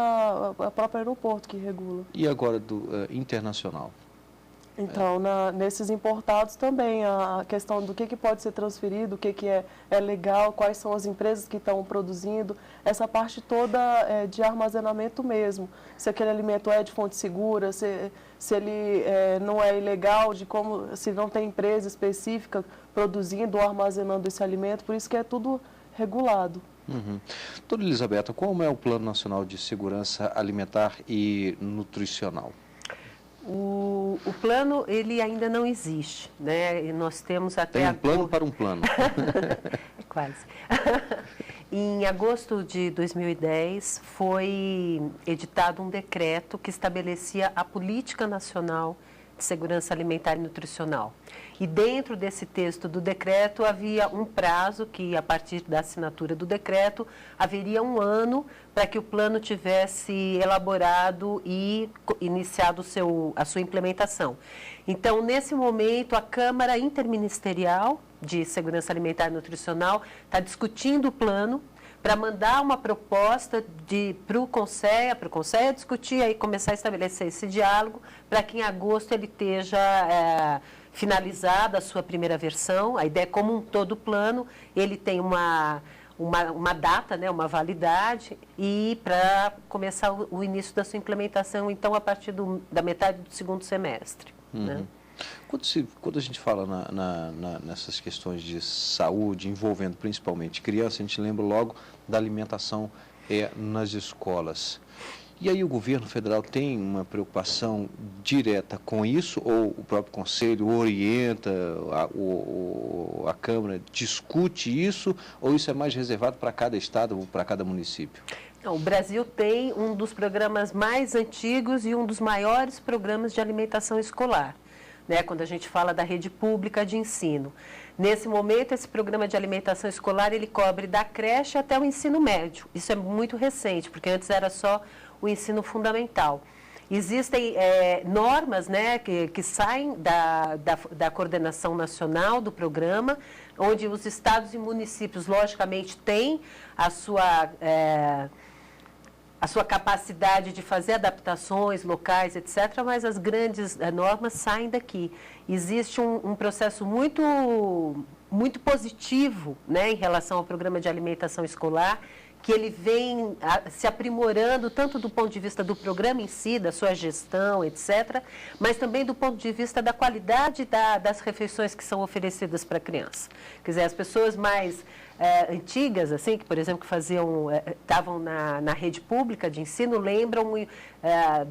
aeroporto que regula. E agora do internacional? Então, nesses importados também, a questão do que pode ser transferido, o que é legal, quais são as empresas que estão produzindo, essa parte toda de armazenamento mesmo. Se aquele alimento é de fonte segura, se ele não é ilegal, se não tem empresa específica produzindo ou armazenando esse alimento, por isso que é tudo regulado. Doutora Elisabetta, qual é o Plano Nacional de Segurança Alimentar e Nutricional? O plano, ele ainda não existe, né? E nós temos até... Tem um plano para um plano. É quase. Em agosto de 2010, foi editado um decreto que estabelecia a Política Nacional de Segurança Alimentar e Nutricional. E dentro desse texto do decreto havia um prazo que, a partir da assinatura do decreto, haveria um ano para que o plano tivesse elaborado e iniciado a sua implementação. Então, nesse momento, a Câmara Interministerial de Segurança Alimentar e Nutricional está discutindo o plano para mandar uma proposta para o Conselho discutir e começar a estabelecer esse diálogo para que em agosto ele esteja finalizada a sua primeira versão. A ideia é como um todo plano, ele tem uma data, né, uma validade, e para começar o início da sua implementação, então, a partir da metade do segundo semestre. Né? Quando a gente fala nessas questões de saúde, envolvendo principalmente crianças, a gente lembra logo da alimentação nas escolas. E aí o governo federal tem uma preocupação direta com isso, ou o próprio Conselho orienta, a Câmara discute isso, ou isso é mais reservado para cada estado ou para cada município? Não, o Brasil tem um dos programas mais antigos e um dos maiores programas de alimentação escolar, né, quando a gente fala da rede pública de ensino. Nesse momento, esse programa de alimentação escolar, ele cobre da creche até o ensino médio. Isso é muito recente, porque antes era só o ensino fundamental. Existem normas, né, que saem da coordenação nacional do programa, onde os estados e municípios, logicamente, têm a sua capacidade de fazer adaptações locais, etc., mas as grandes normas saem daqui. Existe um processo muito positivo, né, em relação ao programa de alimentação escolar, que ele vem se aprimorando tanto do ponto de vista do programa em si, da sua gestão, etc., mas também do ponto de vista da qualidade das refeições que são oferecidas para a criança. Quer dizer, as pessoas mais antigas, assim, que, por exemplo, que estavam na rede pública de ensino, lembram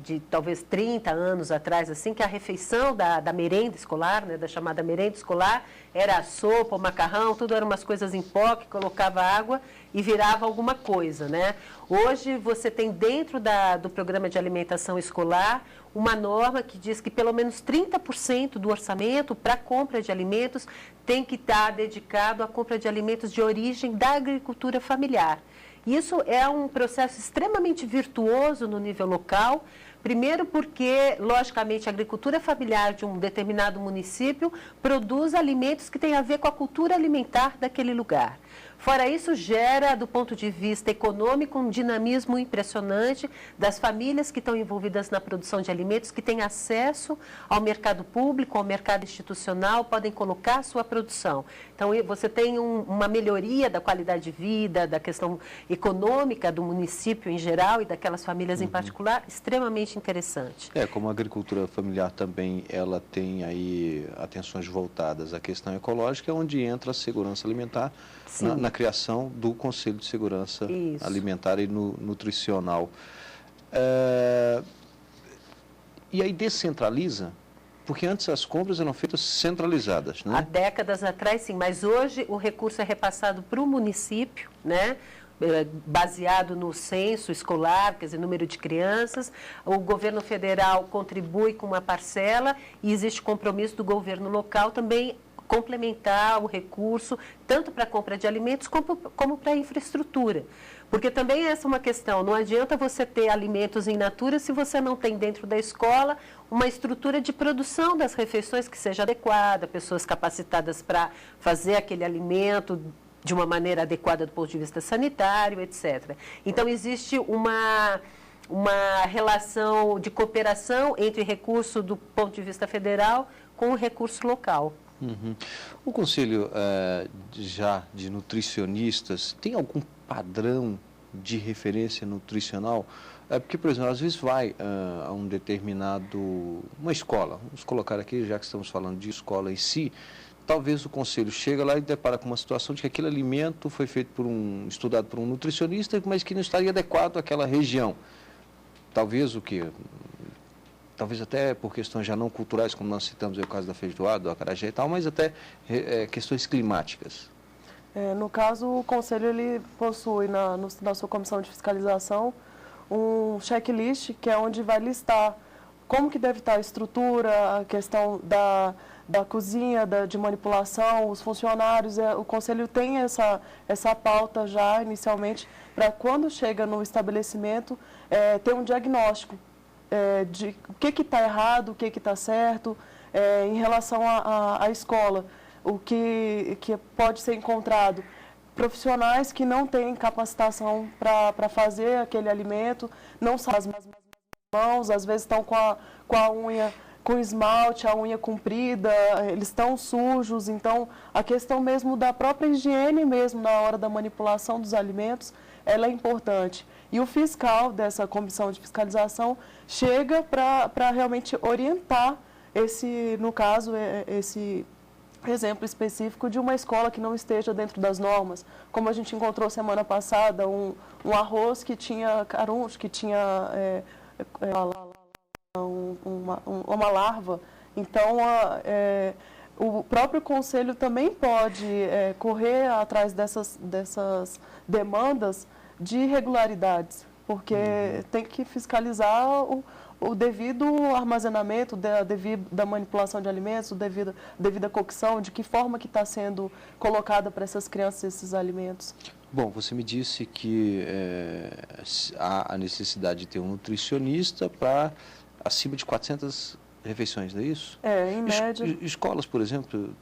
de talvez 30 anos atrás, assim, que a refeição da merenda escolar, né, da chamada merenda escolar, era a sopa, o macarrão, tudo eram umas coisas em pó, que colocava água e virava alguma coisa, né? Hoje você tem dentro do programa de alimentação escolar uma norma que diz que pelo menos 30% do orçamento para a compra de alimentos tem que estar dedicado à compra de alimentos de origem da agricultura familiar. Isso é um processo extremamente virtuoso no nível local, primeiro porque, logicamente, a agricultura familiar de um determinado município produz alimentos que têm a ver com a cultura alimentar daquele lugar. Fora isso, gera, do ponto de vista econômico, um dinamismo impressionante das famílias que estão envolvidas na produção de alimentos, que têm acesso ao mercado público, ao mercado institucional, podem colocar a sua produção. Então, você tem uma melhoria da qualidade de vida, da questão econômica do município em geral e daquelas famílias em particular, extremamente interessante. Como a agricultura familiar também, ela tem aí atenções voltadas à questão ecológica, onde entra a segurança alimentar na criação do Conselho de Segurança Alimentar e Nutricional. E aí descentraliza, porque antes as compras eram feitas centralizadas, né? Há décadas atrás, sim, mas hoje o recurso é repassado para o município, né? baseado no censo escolar, quer dizer, número de crianças. O governo federal contribui com uma parcela e existe compromisso do governo local também complementar o recurso, tanto para a compra de alimentos como para a infraestrutura. Porque também essa é uma questão, não adianta você ter alimentos in natura se você não tem dentro da escola uma estrutura de produção das refeições que seja adequada, pessoas capacitadas para fazer aquele alimento de uma maneira adequada do ponto de vista sanitário, etc. Então, existe uma relação de cooperação entre recurso do ponto de vista federal com o recurso local. Uhum. O Conselho já de nutricionistas tem algum padrão de referência nutricional? Porque, por exemplo, às vezes vai a uma escola, vamos colocar aqui, já que estamos falando de escola em si, talvez o Conselho chega lá e depara com uma situação de que aquele alimento foi feito estudado por um nutricionista, mas que não estaria adequado àquela região. Talvez talvez até por questões já não culturais, como nós citamos o caso da feijoada, do acarajé e tal, mas até questões climáticas. No caso, o Conselho ele possui na sua comissão de fiscalização um checklist, que é onde vai listar como que deve estar a estrutura, a questão da cozinha, de manipulação, os funcionários. O Conselho tem essa pauta já inicialmente para quando chega no estabelecimento ter um diagnóstico de o que está errado, o que está certo, em relação à escola, o que pode ser encontrado. Profissionais que não têm capacitação para fazer aquele alimento, não sabem as mãos, às vezes estão com a unha, com esmalte, a unha comprida, eles estão sujos. Então, a questão mesmo da própria higiene mesmo na hora da manipulação dos alimentos, ela é importante. E o fiscal dessa comissão de fiscalização chega para realmente orientar no caso, esse exemplo específico de uma escola que não esteja dentro das normas. Como a gente encontrou semana passada, um arroz que tinha caruncho, que tinha uma larva. Então, o próprio Conselho também pode correr atrás dessas demandas de irregularidades, porque tem que fiscalizar o devido armazenamento, da manipulação de alimentos, devida cocção, de que forma que está sendo colocada para essas crianças esses alimentos. Bom, você me disse que há a necessidade de ter um nutricionista para acima de 400 refeições, não é isso? Em média. Escolas, por exemplo,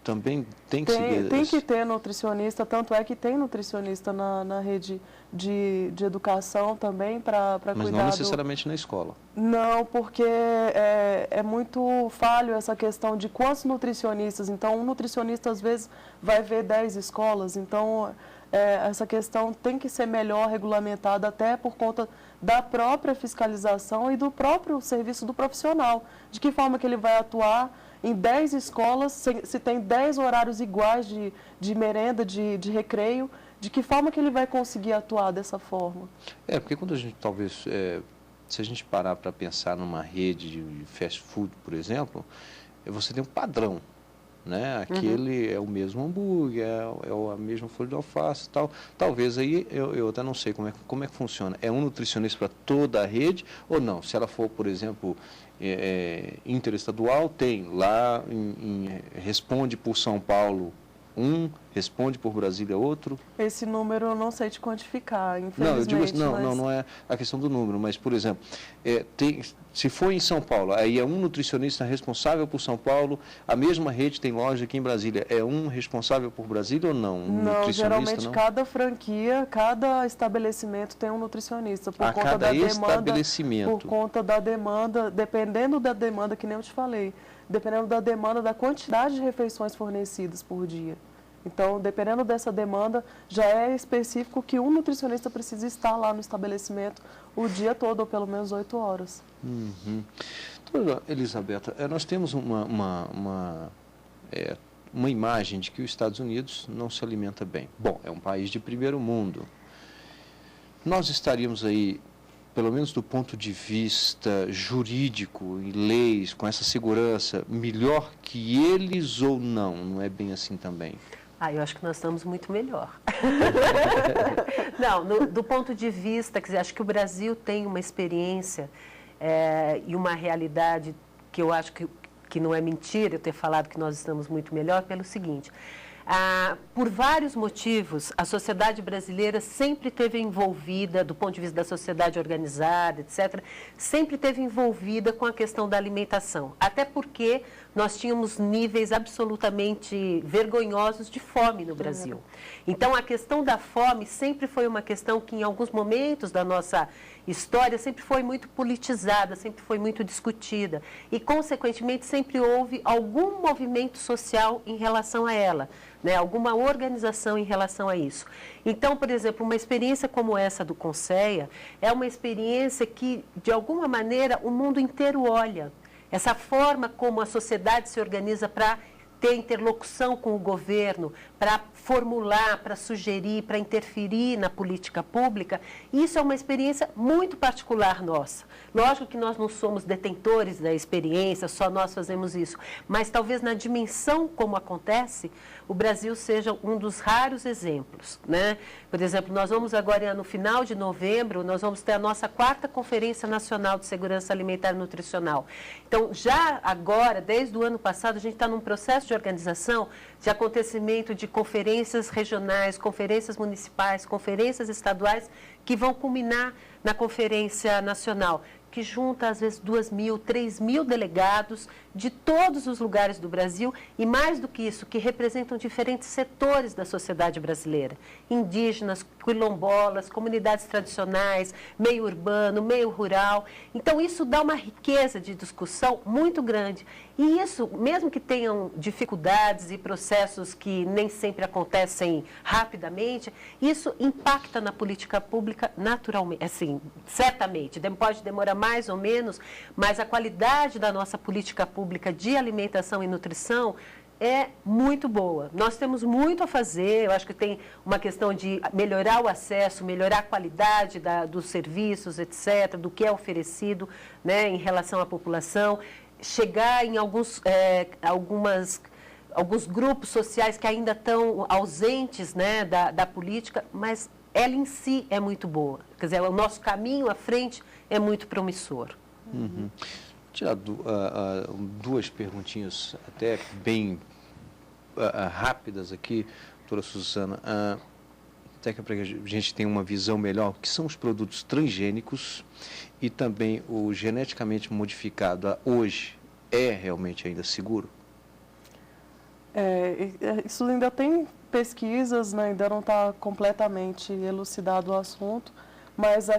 também tem que seguir... Tem que ter nutricionista, tanto é que tem nutricionista na rede de educação também para cuidar. Mas não necessariamente na escola. Não, porque é muito falho essa questão de quantos nutricionistas. Então, um nutricionista, às vezes, vai ver 10 escolas. Então, essa questão tem que ser melhor regulamentada, até por conta da própria fiscalização e do próprio serviço do profissional. De que forma que ele vai atuar em 10 escolas, se tem 10 horários iguais de merenda, de recreio, de que forma que ele vai conseguir atuar dessa forma? Porque quando a gente, talvez, se a gente parar para pensar numa rede de fast food, por exemplo, você tem um padrão, né? Aquele é o mesmo hambúrguer, é a mesma folha de alface e tal. Talvez aí, eu até não sei como é que funciona. É um nutricionista para toda a rede ou não? Se ela for, por exemplo, interestadual, tem lá, responde por São Paulo responde por Brasília outro? Esse número eu não sei te quantificar, infelizmente. Não, eu digo assim, não é a questão do número, mas, por exemplo, se for em São Paulo, aí é um nutricionista responsável por São Paulo, a mesma rede tem loja aqui em Brasília, é um responsável por Brasília ou não? Não, geralmente cada franquia, cada estabelecimento tem um nutricionista. Por conta da estabelecimento. Por conta da demanda, dependendo da demanda, que nem eu te falei, dependendo da demanda, da quantidade de refeições fornecidas por dia. Então, dependendo dessa demanda, já é específico que um nutricionista precisa estar lá no estabelecimento o dia todo, ou pelo menos 8 horas. Então, Elisabetta, nós temos uma imagem de que os Estados Unidos não se alimenta bem. Bom, é um país de primeiro mundo. Nós estaríamos aí, pelo menos do ponto de vista jurídico e leis, com essa segurança, melhor que eles ou não? Não é bem assim também? Eu acho que nós estamos muito melhor. Não, do ponto de vista, quer dizer, acho que o Brasil tem uma experiência e uma realidade que eu acho que não é mentira eu ter falado que nós estamos muito melhor, pelo seguinte: por vários motivos, a sociedade brasileira sempre esteve envolvida, do ponto de vista da sociedade organizada, etc., sempre esteve envolvida com a questão da alimentação. Até porque nós tínhamos níveis absolutamente vergonhosos de fome no Brasil. Então, a questão da fome sempre foi uma questão que, em alguns momentos da nossa história, sempre foi muito politizada, sempre foi muito discutida. E, consequentemente, sempre houve algum movimento social em relação a ela, né? Alguma organização em relação a isso. Então, por exemplo, uma experiência como essa do Conceia é uma experiência que, de alguma maneira, o mundo inteiro olha. Essa forma como a sociedade se organiza para ter interlocução com o governo, para formular, para sugerir, para interferir na política pública, isso é uma experiência muito particular nossa. Lógico que nós não somos detentores da experiência, só nós fazemos isso, mas talvez na dimensão como acontece, o Brasil seja um dos raros exemplos, né? Por exemplo, nós vamos agora, no final de novembro, nós vamos ter a nossa 4ª Conferência Nacional de Segurança Alimentar e Nutricional. Então, já agora, desde o ano passado, a gente está num processo de organização, de acontecimento de conferências regionais, conferências municipais, conferências estaduais, que vão culminar na Conferência Nacional, que junta, às vezes, 2.000, 3.000 delegados de todos os lugares do Brasil e, mais do que isso, que representam diferentes setores da sociedade brasileira. Indígenas, quilombolas, comunidades tradicionais, meio urbano, meio rural. Então, isso dá uma riqueza de discussão muito grande. E isso, mesmo que tenham dificuldades e processos que nem sempre acontecem rapidamente, isso impacta na política pública naturalmente, assim, certamente. Pode demorar mais ou menos, mas a qualidade da nossa política pública de alimentação e nutrição é muito boa. Nós temos muito a fazer, eu acho que tem uma questão de melhorar o acesso, melhorar a qualidade dos serviços, etc., do que é oferecido, né, em relação à população, chegar em alguns grupos sociais que ainda estão ausentes, né, da política, mas ela em si é muito boa. Quer dizer, o nosso caminho à frente é muito promissor. Uhum. Tirar duas perguntinhas até bem rápidas aqui, doutora Suzana, até que para que a gente tenha uma visão melhor, que são os produtos transgênicos e também o geneticamente modificado hoje é realmente ainda seguro? Isso ainda tem pesquisas, né, ainda não está completamente elucidado o assunto, mas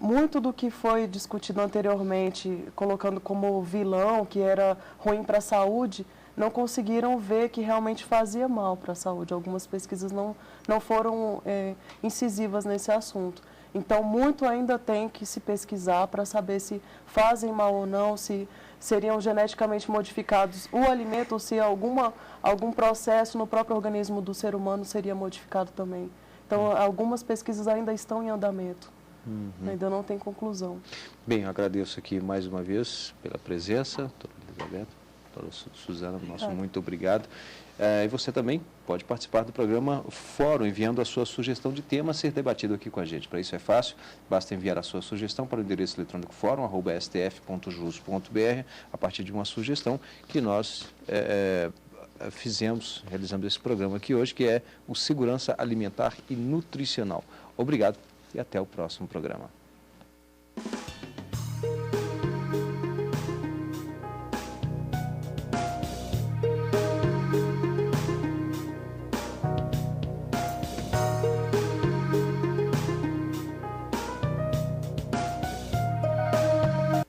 muito do que foi discutido anteriormente, colocando como vilão, que era ruim para a saúde, não conseguiram ver que realmente fazia mal para a saúde. Algumas pesquisas não foram incisivas nesse assunto. Então, muito ainda tem que se pesquisar para saber se fazem mal ou não, se seriam geneticamente modificados o alimento ou se algum processo no próprio organismo do ser humano seria modificado também. Então, algumas pesquisas ainda estão em andamento. Uhum. Ainda não tem conclusão. Bem, eu agradeço aqui mais uma vez pela presença, doutora Elizabeth, doutora Suzana, muito obrigado. E você também pode participar do programa Fórum, enviando a sua sugestão de tema a ser debatido aqui com a gente. Para isso é fácil, basta enviar a sua sugestão para o endereço eletrônico fórum@stf.jus.br, a partir de uma sugestão que nós realizamos esse programa aqui hoje, que é o Segurança Alimentar e Nutricional. Obrigado e até o próximo programa.